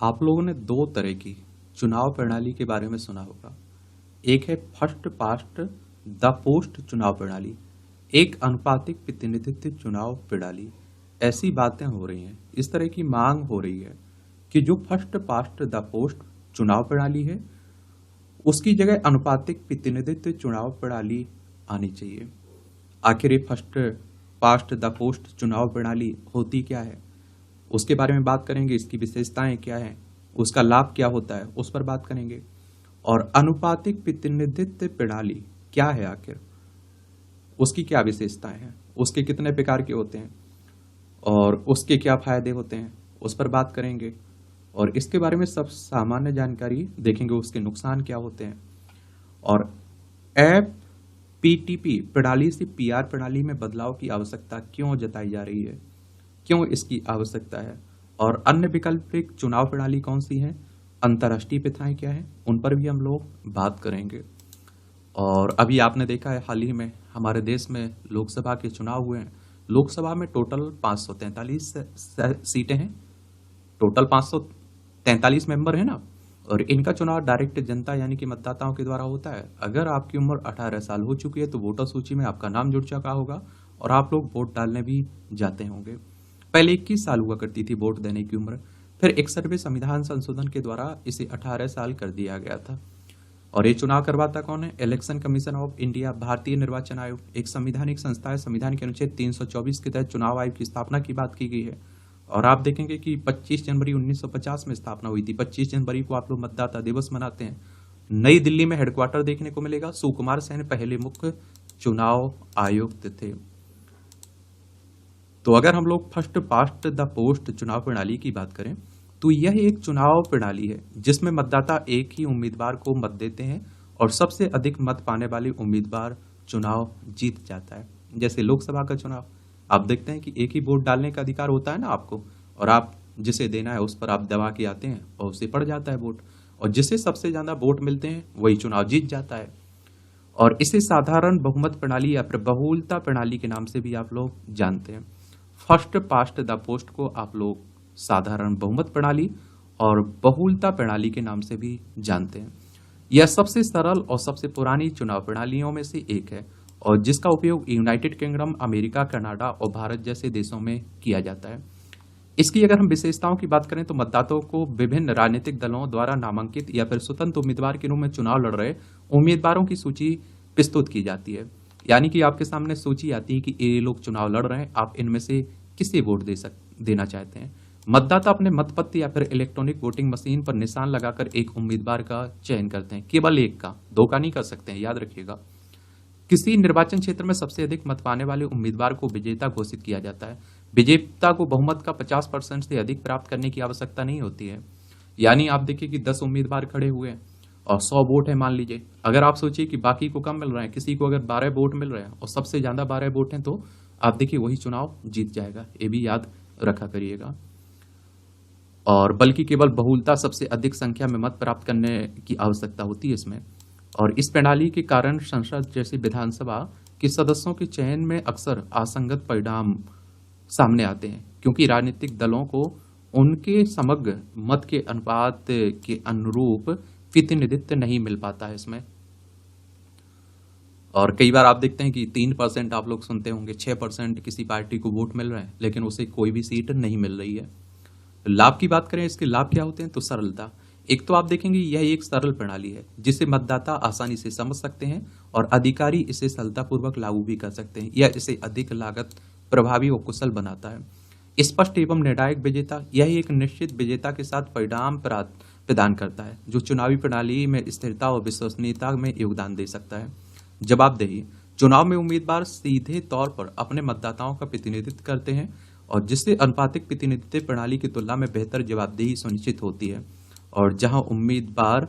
आप लोगों ने दो तरह की चुनाव प्रणाली के बारे में सुना होगा। एक है फर्स्ट पास्ट द पोस्ट चुनाव प्रणाली, एक अनुपातिक प्रतिनिधित्व चुनाव प्रणाली। ऐसी बातें हो रही हैं, इस तरह की मांग हो रही है कि जो फर्स्ट पास्ट द पोस्ट चुनाव प्रणाली है उसकी जगह अनुपातिक प्रतिनिधित्व चुनाव प्रणाली आनी चाहिए। आखिर ये फर्स्ट पास्ट द पोस्ट चुनाव प्रणाली होती क्या है, उसके बारे में बात करेंगे। इसकी विशेषताएं क्या हैं, उसका लाभ क्या होता है, उस पर बात करेंगे। और अनुपातिक प्रतिनिधित्व प्रणाली क्या है, आखिर उसकी क्या विशेषताएं हैं, उसके कितने प्रकार के होते हैं और उसके क्या फायदे होते हैं, उस पर बात करेंगे। और इसके बारे में सब सामान्य जानकारी देखेंगे, उसके नुकसान क्या होते हैं। और एफ पीटीपी प्रणाली से पीआर प्रणाली में बदलाव की आवश्यकता क्यों जताई जा रही है, क्यों इसकी आवश्यकता है। और अन्य वैकल्पिक चुनाव प्रणाली कौन सी है, अंतर्राष्ट्रीय प्रथाएं क्या है, उन पर भी हम लोग बात करेंगे। और अभी आपने देखा है हाल ही में हमारे देश में लोकसभा के चुनाव हुए हैं। लोकसभा में टोटल 543 सीटें हैं, टोटल 543 मेंबर है ना। और इनका चुनाव डायरेक्ट जनता यानी कि मतदाताओं के द्वारा होता है। अगर आपकी उम्र 18 साल हो चुकी है तो वोटर सूची में आपका नाम जुड़ चुका होगा और आप लोग वोट डालने भी जाते होंगे। पहले 21 साल हुआ करती थी वोट देने की उम्र, फिर 61वें संविधान संशोधन के द्वारा इसे 18 साल कर दिया गया था। और ये चुनाव करवाता कौन है, इलेक्शन कमीशन ऑफ इंडिया, भारतीय निर्वाचन आयोग, एक संवैधानिक संस्था है। संविधान के अनुच्छेद 324 के तहत चुनाव आयोग की स्थापना की बात की गई है। और आप देखेंगे कि 25 जनवरी 1950 में स्थापना हुई थी। 25 जनवरी को आप लोग मतदाता दिवस मनाते हैं। नई दिल्ली में हेडक्वार्टर देखने को मिलेगा। सुकुमार सेन पहले मुख्य चुनाव आयुक्त थे। तो अगर हम लोग फर्स्ट पास्ट द पोस्ट चुनाव प्रणाली की बात करें तो यह एक चुनाव प्रणाली है जिसमें मतदाता एक ही उम्मीदवार को मत देते हैं और सबसे अधिक मत पाने वाले उम्मीदवार चुनाव जीत जाता है। जैसे लोकसभा का चुनाव आप देखते हैं कि एक ही वोट डालने का अधिकार होता है ना आपको, और आप जिसे देना है उस पर आप दबा के आते हैं और उसे पड़ जाता है वोट, और जिसे सबसे ज्यादा वोट मिलते हैं वही चुनाव जीत जाता है। और इसे साधारण बहुमत प्रणाली या फिर बहुलता प्रणाली के नाम से भी आप लोग जानते हैं। फर्स्ट पास्ट द पोस्ट को आप लोग साधारण बहुमत प्रणाली और बहुलता प्रणाली के नाम से भी जानते हैं। यह सबसे सरल और सबसे पुरानी चुनाव प्रणालियों में से एक है और जिसका उपयोग यूनाइटेड किंगडम, अमेरिका, कनाडा और भारत जैसे देशों में किया जाता है। इसकी अगर हम विशेषताओं की बात करें तो मतदाताओं को विभिन्न राजनीतिक दलों द्वारा नामांकित या फिर स्वतंत्र उम्मीदवार के रूप में चुनाव लड़ रहे उम्मीदवारों की सूची प्रस्तुत की जाती है। यानी कि आपके सामने सूची आती है कि ये लोग चुनाव लड़ रहे हैं, आप इनमें से किसे वोट देना चाहते हैं। मतदाता अपने मतपत्र या फिर इलेक्ट्रॉनिक वोटिंग मशीन पर निशान लगाकर एक उम्मीदवार का चयन करते हैं, केवल एक का, दो का नहीं कर सकते हैं, याद रखिएगा। किसी निर्वाचन क्षेत्र में सबसे अधिक मत पाने वाले उम्मीदवार को विजेता घोषित किया जाता है। विजेता को बहुमत का 50% से अधिक प्राप्त करने की आवश्यकता नहीं होती है। यानी आप देखिए कि 10 उम्मीदवार खड़े हुए हैं और 100 वोट है मान लीजिए। अगर आप सोचिए कि बाकी को कम मिल रहे हैं, किसी को अगर 12 वोट मिल रहे हैं और सबसे ज्यादा 12 वोट हैं, तो आप देखिए वही चुनाव जीत जाएगा। ये भी याद रखा करिएगा। और बल्कि केवल बहुलता, सबसे अधिक संख्या में मत प्राप्त करने की आवश्यकता होती है इसमें। और इस प्रणाली के कारण संसद जैसी विधानसभा के सदस्यों के चयन में अक्सर असंगत परिणाम सामने आते हैं, क्योंकि राजनीतिक दलों को उनके समग्र मत के अनुपात के अनुरूप प्रतिनिधित्व नहीं मिल पाता है इसमें। और कई बार आप देखते हैं कि 3% आप लोग सुनते होंगे, 6% किसी पार्टी को वोट मिल रहे हैं लेकिन उसे कोई भी सीट नहीं मिल रही है। लाभ की बात करें, इसके लाभ क्या होते हैं, तो सरलता। एक तो आप देखेंगे यह एक सरल प्रणाली है जिसे मतदाता आसानी से समझ सकते हैं और अधिकारी इसे सरलतापूर्वक लागू भी कर सकते हैं। यह इसे अधिक लागत प्रभावी और कुशल बनाता है। स्पष्ट एवं निर्णायक विजेता, यह एक निश्चित विजेता के साथ परिणाम प्रदान करता है जो चुनावी प्रणाली में स्थिरता और विश्वसनीयता में योगदान दे सकता है। जवाबदेही, चुनाव में उम्मीदवार सीधे तौर पर अपने मतदाताओं का प्रतिनिधित्व करते हैं और जिससे अनुपातिक प्रतिनिधित्व प्रणाली की तुलना में बेहतर जवाबदेही सुनिश्चित होती है। और जहां उम्मीदवार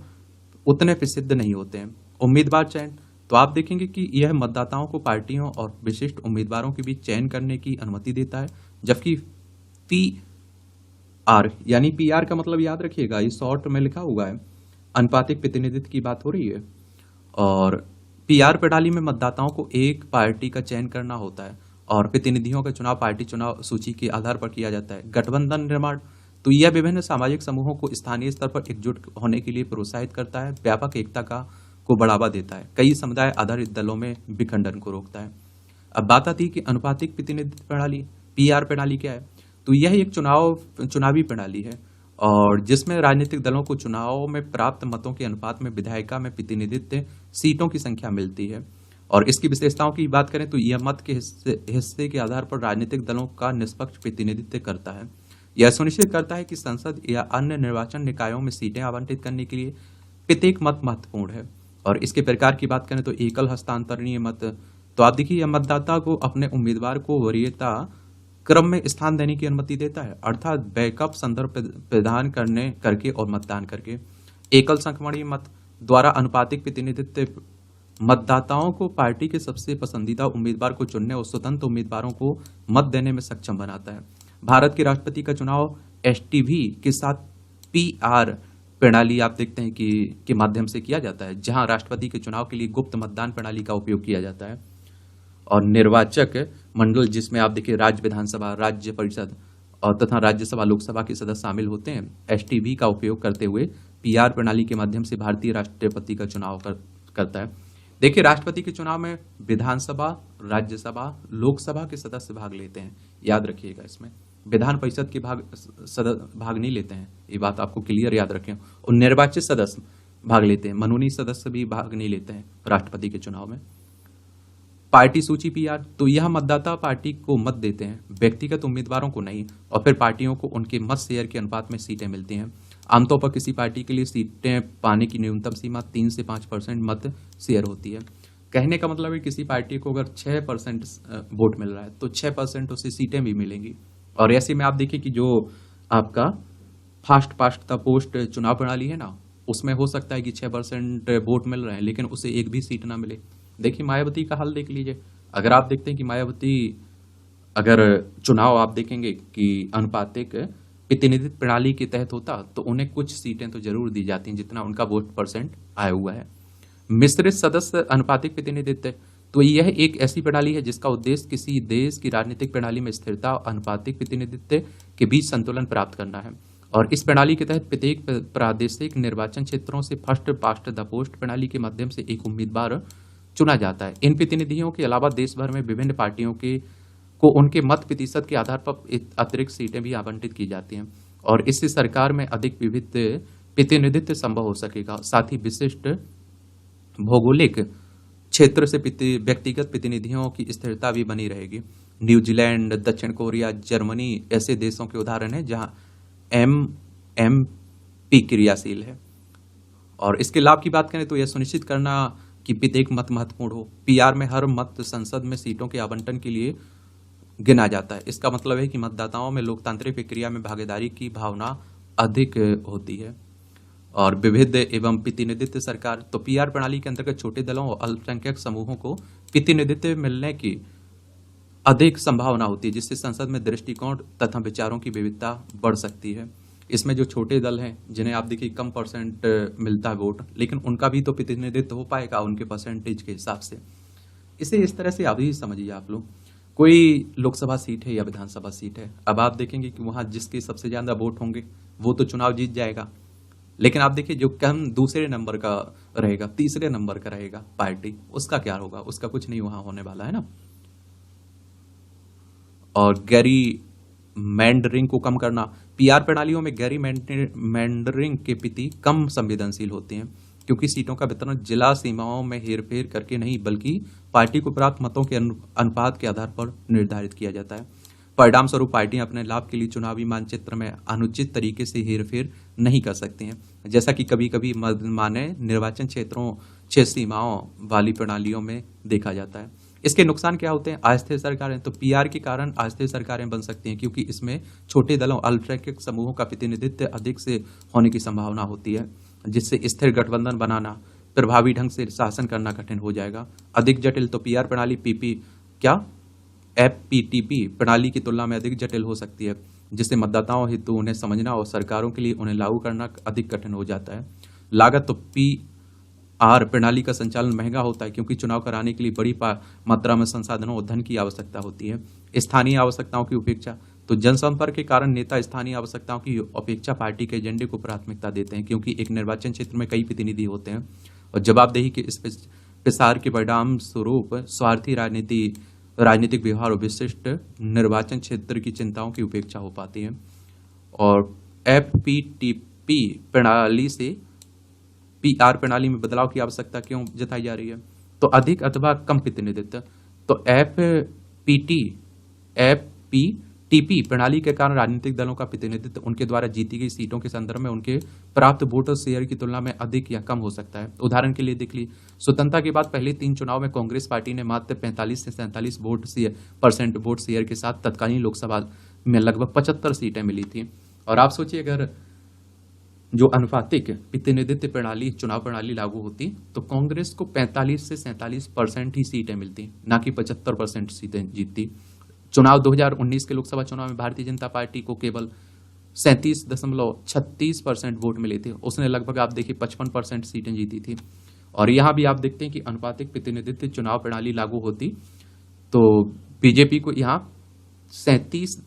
उतने प्रसिद्ध नहीं होते हैं। उम्मीदवार चयन, तो आप देखेंगे कि यह मतदाताओं को पार्टियों और विशिष्ट उम्मीदवारों के बीच चयन करने की अनुमति देता है, जबकि पीआर यानी पीआर का मतलब याद रखिएगा, ये शॉर्ट में लिखा हुआ है, अनुपातिक प्रतिनिधित्व की बात हो रही है। और पीआर प्रणाली में मतदाताओं को एक पार्टी का चयन करना होता है और प्रतिनिधियों का चुनाव पार्टी चुनाव सूची के आधार पर किया जाता है। गठबंधन निर्माण, तो यह विभिन्न सामाजिक समूहों को स्थानीय स्तर पर एकजुट होने के लिए प्रोत्साहित करता है, व्यापक एकता को बढ़ावा देता है, कई समुदाय आधारित दलों में विखंडन को रोकता है। अब बात आती है कि अनुपातिक प्रतिनिधित्व प्रणाली, पीआर प्रणाली क्या है। तो यह एक चुनावी प्रणाली है और जिसमें राजनीतिक दलों को चुनाव में प्राप्त मतों के अनुपात में विधायिका में प्रतिनिधित्व सीटों की संख्या मिलती है। और इसकी विशेषताओं की बात करें तो यह मत के हिस्से के आधार पर राजनीतिक दलों का निष्पक्ष प्रतिनिधित्व करता है। यह सुनिश्चित करता है कि संसद या अन्य निर्वाचन निकायों में सीटें आवंटित करने के लिए प्रत्येक मत महत्वपूर्ण है। और इसके प्रकार की बात करें तो एकल हस्तांतरणीय मत, तो आप देखिए यह मतदाता को अपने उम्मीदवार को वरीयता क्रम में स्थान देने की अनुमति देता है, अर्थात बैकअप संदर्भ प्रदान करके और मतदान करके। एकल संक्रमणीय मत द्वारा अनुपातिक प्रतिनिधित्व मतदाताओं को पार्टी के सबसे पसंदीदा उम्मीदवार को चुनने और स्वतंत्र उम्मीदवारों को मत देने में सक्षम बनाता है। भारत के राष्ट्रपति का चुनाव एसटीवी के साथ पीआर प्रणाली आप देखते हैं कि के माध्यम से किया जाता है, जहां राष्ट्रपति के चुनाव के लिए गुप्त मतदान प्रणाली का उपयोग किया जाता है। और निर्वाचक मंडल, जिसमें आप देखिए राज्य विधानसभा, राज्य परिषद और तथा राज्यसभा, लोकसभा के सदस्य शामिल होते हैं, एसटीवी का उपयोग करते हुए पीआर प्रणाली के माध्यम से भारतीय राष्ट्रपति का चुनाव करता है। देखिए राष्ट्रपति के चुनाव में विधानसभा, राज्यसभा, लोकसभा के सदस्य भाग लेते हैं, याद रखिएगा। इसमें विधान परिषद के भाग नहीं लेते हैं, ये बात आपको क्लियर याद रखें। और निर्वाचित सदस्य भाग लेते हैं, मनोनीत सदस्य भी भाग नहीं लेते हैं राष्ट्रपति के चुनाव में। पार्टी सूची पीआर, तो यह मतदाता पार्टी को मत देते हैं, व्यक्तिगत उम्मीदवारों को नहीं, और फिर पार्टियों को उनके मत शेयर के अनुपात में सीटें मिलती हैं। आमतौर पर किसी पार्टी के लिए सीटें पाने की न्यूनतम सीमा 3 से 5% मत शेयर होती है। कहने का मतलब है किसी पार्टी को अगर 6% वोट मिल रहा है तो 6% उसे सीटें भी मिलेंगी। और ऐसे में आप देखिए कि जो आपका फास्ट पास्ट द पोस्ट चुनाव प्रणाली है ना, उसमें हो सकता है कि 6% वोट मिल रहे हैं लेकिन उसे एक भी सीट ना मिले। देखिए मायावती का हाल देख लीजिए, अगर आप देखते हैं कि मायावती अगर चुनाव आप देखेंगे कि अनुपातिक प्रतिनिधित्व प्रणाली के तहत होता तो उन्हें कुछ सीटें तो जरूर दी जाती हैं जितना उनका वोट परसेंट आया हुआ है। मिश्रित सदस्य अनुपातिक प्रतिनिधित्व, तो यह एक ऐसी प्रणाली है जिसका उद्देश्य किसी देश की राजनीतिक प्रणाली में स्थिरता और अनुपातिक प्रतिनिधित्व के बीच संतुलन प्राप्त करना है। और इस प्रणाली के तहत प्रत्येक प्रादेशिक निर्वाचन क्षेत्रों से फर्स्ट पास्ट द पोस्ट प्रणाली के माध्यम से एक उम्मीदवार चुना जाता है। इन प्रतिनिधियों के अलावा देश भर में विभिन्न पार्टियों को उनके मत प्रतिशत के आधार पर अतिरिक्त सीटें भी आवंटित की जाती हैं और इससे सरकार में अधिक विविध प्रतिनिधित्व संभव हो सकेगा। साथ ही विशिष्ट भौगोलिक क्षेत्र से व्यक्तिगत प्रतिनिधियों की स्थिरता भी बनी रहेगी। न्यूजीलैंड, दक्षिण कोरिया, जर्मनी ऐसे देशों के उदाहरण हैं जहां एमएमपी क्रियाशील है। और इसके लाभ की बात करें तो यह सुनिश्चित करना कि प्रत्येक मत महत्वपूर्ण हो। पीआर में हर मत संसद में सीटों के आवंटन के लिए गिना जाता है। इसका मतलब है कि मतदाताओं में लोकतांत्रिक प्रक्रिया में भागीदारी की भावना अधिक होती है। और विविध एवं प्रतिनिधित्व सरकार, तो पीआर प्रणाली के अंतर्गत छोटे दलों और अल्पसंख्यक समूहों को प्रतिनिधित्व मिलने की अधिक संभावना होती है, जिससे संसद में दृष्टिकोण तथा विचारों की विविधता बढ़ सकती है। इसमें जो छोटे दल हैं जिन्हें आप देखिए कम परसेंट मिलता है वोट, लेकिन उनका भी तो प्रतिनिधित्व हो पाएगा उनके परसेंटेज के हिसाब से। इसे इस तरह से अभी समझिए आप लोग, कोई लोकसभा सीट है या विधानसभा सीट है, अब आप देखेंगे कि वहां जिसके सबसे ज्यादा वोट होंगे वो तो चुनाव जीत जाएगा। लेकिन आप देखिए जो कम दूसरे नंबर का रहेगा, तीसरे नंबर का रहेगा पार्टी, उसका क्या होगा? उसका कुछ नहीं वहां होने वाला है ना। और गैरी मैंडरिंग को कम करना, पीआर प्रणालियों में गैरी मैंडरिंग के प्रति कम संवेदनशील होते हैं क्योंकि सीटों का वितरण जिला सीमाओं में हेरफेर करके नहीं बल्कि पार्टी को प्राप्त मतों के अनुपात के आधार पर निर्धारित किया जाता है। परिणाम स्वरूप पार्टियां अपने लाभ के लिए चुनावी मानचित्र में अनुचित तरीके से हेरफेर नहीं कर सकती हैं, जैसा कि कभी कभी माने निर्वाचन क्षेत्र सीमाओं वाली प्रणालियों में देखा जाता है। इसके नुकसान क्या होते हैं? अस्थायी सरकारें, तो पीआर के कारण अस्थायी सरकारें बन सकती हैं क्योंकि इसमें छोटे दलों अल्पसंख्यक समूहों का प्रतिनिधित्व अधिक से होने की संभावना होती है, जिससे स्थिर गठबंधन बनाना, प्रभावी ढंग से शासन करना कठिन हो जाएगा। अधिक जटिल, तो पीआर प्रणाली एफपीटीपी प्रणाली की तुलना में अधिक जटिल हो सकती है, जिससे मतदाताओं हेतु उन्हें समझना और सरकारों के लिए उन्हें लागू करना अधिक कठिन हो जाता है। लागत, तो पीआर प्रणाली का संचालन महंगा होता है क्योंकि चुनाव कराने के लिए बड़ी मात्रा में संसाधनों और धन की आवश्यकता होती है। स्थानीय आवश्यकताओं की उपेक्षा, तो जनसंपर्क के कारण नेता स्थानीय आवश्यकताओं की अपेक्षा पार्टी के एजेंडे को प्राथमिकता देते हैं, क्योंकि एक निर्वाचन क्षेत्र में कई प्रतिनिधि होते हैं और जवाबदेही के इस प्रसार के परिणाम स्वरूप स्वार्थी राजनीतिक व्यवहार और विशिष्ट निर्वाचन क्षेत्र की चिंताओं की उपेक्षा हो पाती है। और FPTP प्रणाली से PR प्रणाली में बदलाव की आवश्यकता क्यों जताई जा रही है? तो अधिक अथवा कम प्रतिनिधित्व। तो FPTP प्रणाली के कारण राजनीतिक दलों का प्रतिनिधित्व उनके द्वारा जीती गई सीटों के संदर्भ में उनके प्राप्त वोट और शेयर की तुलना में अधिक या कम हो सकता है। उदाहरण के लिए देख ली, स्वतंत्रता के बाद पहले 3 चुनाव में कांग्रेस पार्टी ने मात्र 45 से 47% वोट शेयर के साथ तत्कालीन लोकसभा में लगभग 75 सीटें मिली थी। और आप सोचिए, अगर जो अनुपातिक प्रतिनिधित्व प्रणाली चुनाव प्रणाली लागू होती तो कांग्रेस को 45 से 47% ही सीटें मिलती, ना कि 75% सीटें जीतती। चुनाव 2019 के लोकसभा चुनाव में भारतीय जनता पार्टी को केवल 37.36% वोट मिले थे। उसने लगभग आप देखिए 55% सीटें जीती थी। और यहां भी आप देखते हैं कि अनुपातिक प्रतिनिधित्व चुनाव प्रणाली लागू होती तो बीजेपी को यहां 37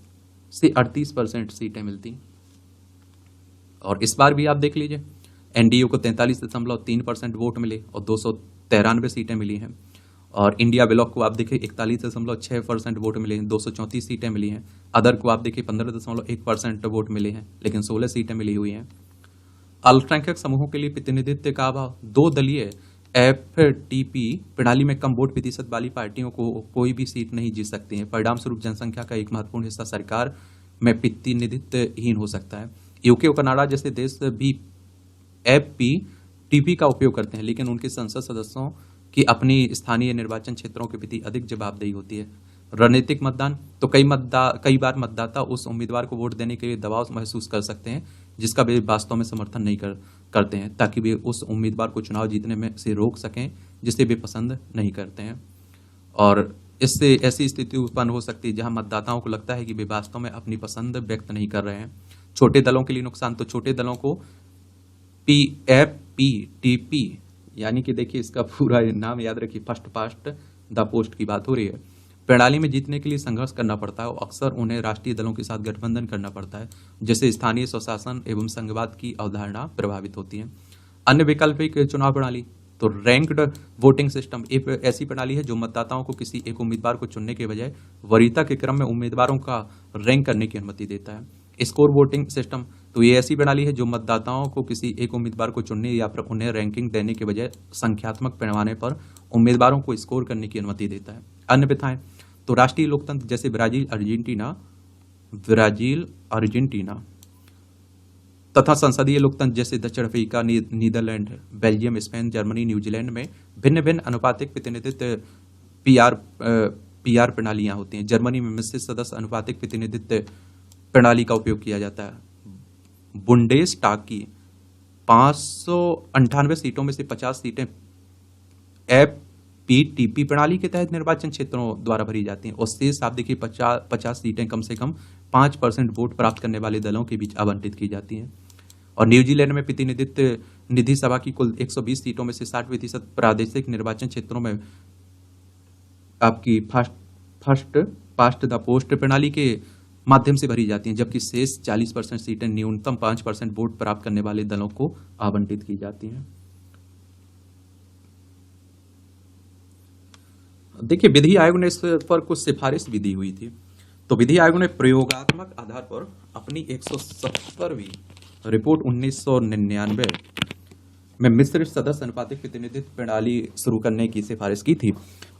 से 38% सीटें मिलती। और इस बार भी आप देख लीजिए, एनडीए को 43.3% वोट मिले और 293 सीटें मिली हैं। और इंडिया ब्लॉक को आप देखिए 41.6% वोट मिले हैं, 234 सीटें मिली हैं। अदर को आप देखिए 15.1% वोट मिले हैं, लेकिन 16 सीटें मिली हुई हैं। अल्पसंख्यक समूहों के लिए प्रतिनिधित्व का अभाव। 2 दलीय FTP प्रणाली में कम वोट प्रतिशत वाली पार्टियों को कोई भी सीट नहीं जीत सकती है। परिणाम स्वरूप जनसंख्या का एक महत्वपूर्ण हिस्सा सरकार में प्रतिनिधित्वहीन हो सकता है। यूके और कनाडा जैसे देश भी FPTP का उपयोग करते हैं, लेकिन उनके संसद सदस्यों की अपनी स्थानीय निर्वाचन क्षेत्रों के प्रति अधिक जवाबदेही होती है। रणनीतिक मतदान। तो कई बार मतदाता उस उम्मीदवार को वोट देने के लिए दबाव महसूस कर सकते हैं जिसका वे वास्तव में समर्थन नहीं करते हैं, ताकि वे उस उम्मीदवार को चुनाव जीतने में से रोक सकें जिसे वे पसंद नहीं करते हैं। और इससे ऐसी स्थिति उत्पन्न हो सकती है जहां मतदाताओं को लगता है कि वे वास्तव में अपनी पसंद व्यक्त नहीं कर रहे हैं। छोटे दलों के लिए नुकसान। तो छोटे दलों को FPTP यानी कि देखिए इसका पूरा नाम याद रखिए, फर्स्ट पास्ट द पोस्ट की बात हो रही है, प्रणाली में जीतने के लिए संघर्ष करना पड़ता है और अक्सर उन्हें राष्ट्रीय दलों के साथ गठबंधन करना पड़ता है, जिससे स्थानीय स्वशासन एवं संघवाद की अवधारणा प्रभावित होती है। अन्य वैकल्पिक चुनाव प्रणाली। तो रैंक्ड वोटिंग सिस्टम एक ऐसी प्रणाली है जो मतदाताओं को किसी एक उम्मीदवार को चुनने के बजाय वरीयता के क्रम में उम्मीदवारों का रैंक करने की अनुमति देता है। Score voting system. तो ये ऐसी प्रणाली है जो मतदाताओं को किसी एक उम्मीदवार को चुनने या फिर उन्हें रैंकिंग देने के बजाय संख्यात्मक पैमाने पर उम्मीदवारों को स्कोर करने की अनुमति देता है। अन्य प्रथाएं। तो राष्ट्रीय लोकतंत्र जैसे ब्राजील, अर्जेंटीना तथा संसदीय लोकतंत्र जैसे दक्षिण Africa, Netherland, Belgium, Spain, Germany, New Zealand में भिन्न भिन्न अनुपातिक प्रतिनिधित्व PR प्रणालियां होती हैं। जर्मनी में मिश्रित सदस्य अनुपातिक प्रतिनिधित्व प्रणाली का उपयोग किया जाता है। बुंडेसटाग की 598 सीटों में से 50 सीटें FPTP प्रणाली के तहत निर्वाचन क्षेत्रों द्वारा भरी जाती हैं और शेष आप देखिए 50 सीटें कम से कम 5% वोट प्राप्त करने वाले दलों के बीच आवंटित की जाती हैं। और न्यूजीलैंड में प्रतिनिधित्व निधि सभा की कुल 120 सीटों में से 60% प्रादेशिक निर्वाचन क्षेत्रों में आपकी फर्स्ट पास्ट द पोस्ट प्रणाली के माध्यम से भरी जाती हैं, जबकि शेष 40% सीटें न्यूनतम 5% वोट प्राप्त करने वाले दलों को आवंटित की जाती हैं। देखिए, विधि आयोग ने इस पर कुछ सिफारिश भी दी हुई थी। तो विधि आयोग ने प्रयोगात्मक आधार पर अपनी 170वीं रिपोर्ट 1999 में मिश्रित सदस्य अनुपातिक प्रतिनिधित्व प्रणाली शुरू करने की सिफारिश की थी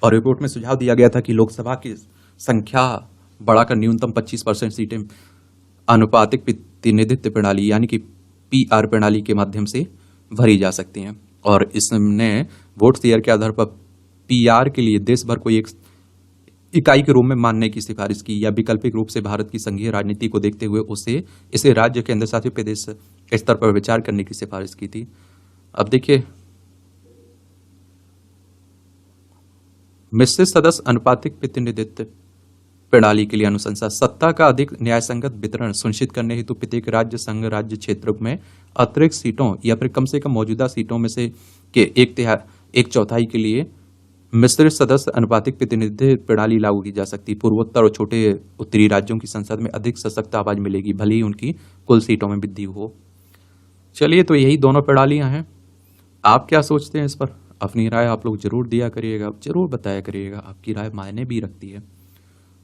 और रिपोर्ट में सुझाव दिया गया था कि लोकसभा की संख्या बढ़ाकर न्यूनतम 25% सीटें अनुपातिक प्रतिनिधित्व प्रणाली यानी कि PR प्रणाली के माध्यम से भरी जा सकती हैं। और इसने वोट शेयर के आधार पर PR के लिए देश भर को एक इकाई के रूप में मानने की सिफारिश की या वैकल्पिक रूप से भारत की संघीय राजनीति को देखते हुए इसे राज्य केंद्र शासित प्रदेश स्तर पर विचार करने की सिफारिश की थी। अब देखिए, मिश्रित सदस्य अनुपातिक प्रतिनिधित्व प्रणाली के लिए अनुशंसा। सत्ता का अधिक न्यायसंगत वितरण सुनिश्चित करने हेतु प्रत्येक राज्य संघ राज्य क्षेत्र में अतिरिक्त सीटों या फिर कम से कम मौजूदा सीटों में से के एक चौथाई के लिए मिश्रित सदस्य अनुपातिक प्रतिनिधित्व प्रणाली लागू की जा सकती। पूर्वोत्तर और छोटे उत्तरी राज्यों की संसद में अधिक सशक्त आवाज मिलेगी, भले ही उनकी कुल सीटों में वृद्धि हो। चलिए, तो यही दोनों प्रणालियां हैं। आप क्या सोचते हैं इस पर? अपनी राय आप लोग जरूर दिया करिएगा, जरूर बताया करिएगा। आपकी राय मायने भी रखती है।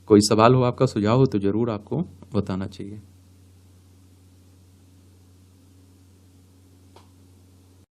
कोई सवाल हो, आपका सुझाव हो तो जरूर आपको बताना चाहिए।